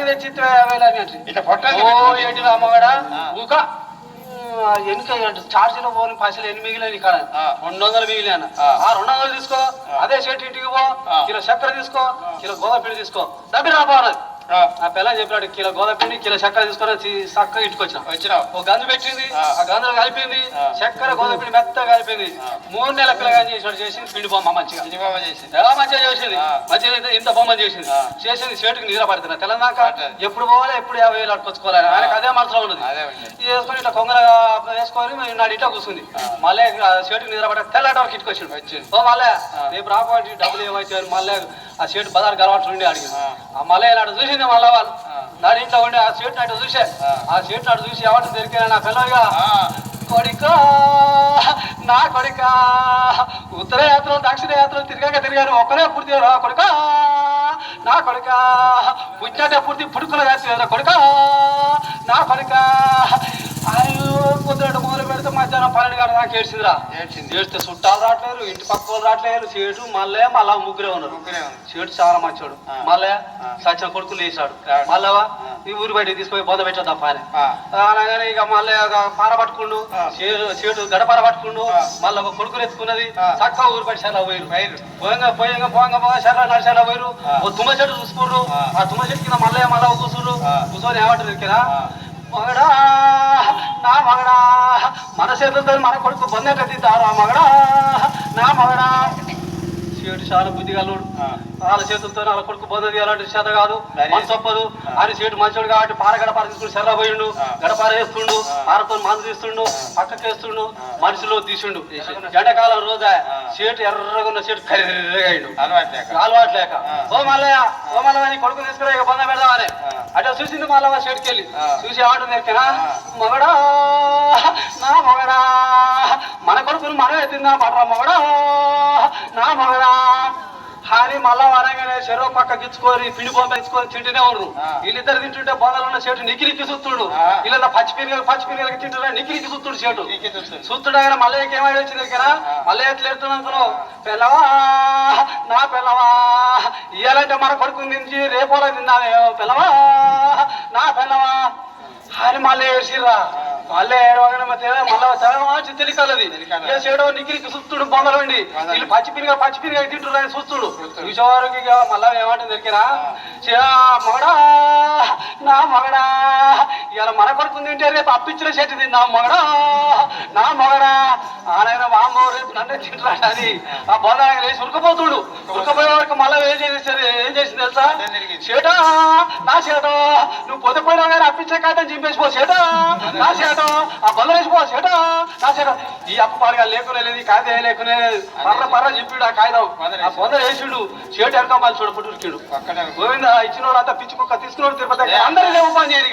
తాడికి తెచ్చి 50,000 ఓ ఏంటి అమ్మగడ ఊక ఎన్నిక ఛార్జీలో పోని పైసలు ఎన్ని మిగిలిన ఇక్కడ 200 మిగిలిన 200 తీసుకో. అదే షర్ట్ ఇంటికి పో, కిలో చక్కెర తీసుకో, కిలో గోధుమ పిండి తీసుకో, డబ్బి రాబోనది. ఆ పిల్ల చెప్పినాడు కిలో గోధుమ పిండి కిలో చక్కెర తీసుకొని చక్కగా ఇంటికి వచ్చిన ఓ గంజు పెట్టింది. ఆ గంజులో కలిపింది చక్కెర గోధుమ పిండి మెత్తగా కలిపింది. 3 నెలల పిల్లగాని చేసినట్టు చేసింది. పిండి బొమ్మ మంచిగా ఎలా మంచిగా చేసింది. మంచిగా ఇంత బొమ్మ చేసింది. షర్టుకి నీర పడుతున్నా తెలంగాణ ఎప్పుడు పోవాలి ఎప్పుడు 50,000 అట్టుకొచ్చుకోవాలి. ఆయనకు అదే మనసులో ఉన్నది. వేసుకొని ఇట్లా కొంగర వేసుకొని నాడు ఇట్లా కూర్చుంది. మళ్ళీ షర్టుకి నీర పడ తెల్లటి వరకు ఇంటికి వచ్చింది. ఓ మళ్ళీ రేపు రాబోటి డబ్బులు ఏమైతే మళ్ళీ ఆ షర్ట్ బజార్ గలవాటు ఉండి అడిగింది. మళ్ళీ నాడు చూసింది. మళ్ళీ వాళ్ళు నాడు ఇంట్లో ఉండి ఆ షర్ట్ నాటి చూసే ఆ షర్ట్ నాడు చూసి ఎవరు దొరికినా నా పిల్లగా కొడికా నా కొడికా ఉత్తర యాత్రలు దక్షిణ యాత్రలు తిరిగాను ఒక్కరే పూర్తి కొడుకా నా కొడుకా పుట్టినట్టే పూర్తి పుడుకుల యాత్ర కొడుకా నా కొడుకా. పొద్దున మొదలు పెడితే మధ్యాహ్నం 12 గంటల దాకా ఏడ్చిందిరా. ఏడిస్తే చుట్టాలు రావట్లేరు, ఇంటి పక్క వాళ్ళు రావట్లేరు. సేటు మళ్ళా ముగ్గురే ఉన్నారు. సేటు చాలా మంచోడు. మళ్ళా సచిన కొడుకులు వేసాడు. మళ్ళా ఈ ఊరి బయట తీసుకుపోయి బొంద పెట్టా తప్ప అనగానే ఇక మళ్ళీ పార పట్టుకుండు సేటు గడపార పట్టుకుండు. మళ్ళీ ఒక కొడుకులు ఎత్తుకున్నది. చక్కగా ఊరి బయట సెల పోయిరు. పోయంగా సెల నడిచేలా పోయిరు. ఓ తుమ్మ చెట్టు చూసుకుర్రు. ఆ తుమ్మ చెట్టు కింద మళ్ళా కూర్చుర్రు. కూర్చొని ఏమంటారు ఇరికినా మగడా నా మగడా మన చేతులతో మన కొడుకు బొంద కట్టిద్దారు. ఆ మగడా నా మగడా సేటు చాలా బుద్ధిగలుడు. వాళ్ళ చేతులతో వాళ్ళ కొడుకు బొంద తీయాలంటే చేత కాదు, మనసు ఒప్పదు. ఆయన సేటు మంచోడు కాబట్టి గడపార తీసుకుని సెర్ర పోయిండు. గడపార వేస్తుండు, పారతో మందు తీస్తుండు, పక్కకేస్తుండు, మనిషిలో తీసిండు. ఎండాకాలం రోజా సేటు ఎర్రగా ఉన్న సేటు కర్రగాయిండు అలవాటు లేక. ఓ మల్లయ్య కొడుకు తీసుకురా ఇక బొంద పెడదామని అట్లా చూసింది. మళ్ళా సేటుకి వెళ్ళి చూసి ఏమంటుంది ఎరికినా మగడా నా మగడా మన కొడుకును మనం ఎత్తిందా పడరా మగడా నా మగడా అని మళ్ళా వరంగానే చెరువు పక్క గిచ్చుకొని పిండి బొమ్మ ఇచ్చుకొని తింటూనే ఉండరు. వీళ్ళిద్దరు తింటుంటే బొందలు ఉన్న సేటు నిక్కిరికి సుత్తుడు. వీళ్ళ పచ్చిపిల్లలకి తింటున్నా నిక్కిరికి సుత్తుడు సేటు సుత్తుడు. ఆయన మళ్ళీ ఏమైనా వచ్చింది కదా మళ్ళీ ఎట్లా ఎడుతున్నాను పిల్లవా నా పిల్లవా ఇయ్యాలంటే మన కొడుకు నుంచి రేపోలా తిన్నానే పిల్లవా నా పిల్లవా అని మళ్ళీ ఏడ్చిర్రా. మళ్ళీ ఏడవగానే మళ్ళీ తెలికలది ఏడో నిగిరికి సుత్తుడు బొమ్మలు ఉండి వీళ్ళు పచ్చిపిరిగా తింటున్నారు అని చూస్తుడు. చూసేవారికి మళ్ళా ఏమంటుంది దొరికినా మగడా నా మగడా ఇవాళ మన కొడుకు తింటే రేపు అప్పించిన చెట్టు తిన్నా మగడా నా మగడా ఆయన వామ్మో రేపు నన్నే తింటున్నాడు అని ఆ బొంద లేచి ఉరకపోతుడు. ఉరకపోయే వరకు మళ్ళీ ఏం చేసింది తెలుసా చేటా నా చేటో నువ్వు పొద్దుపోయినా కానీ అప్పించే కాదని చింపేసిపో చేటా నా చేటో ఆ బొంద వేసిపో చేటా నా చేట ఈ అప్పు పాడగా లేకునే లేదు ఈ కాగితం లేకునే పర్ర చెప్పాడు. ఆ కాగితం ఆ బొంద వేసిండు. చేటు వెనక మళ్ళీ చూడ పుట్టుకిడు గోవింద ఇచ్చిన వాళ్ళు అంతా పిచ్చి కుక్క తీసుకున్నాడు తిరుపతి అందరూ లేవు పని చేయరు.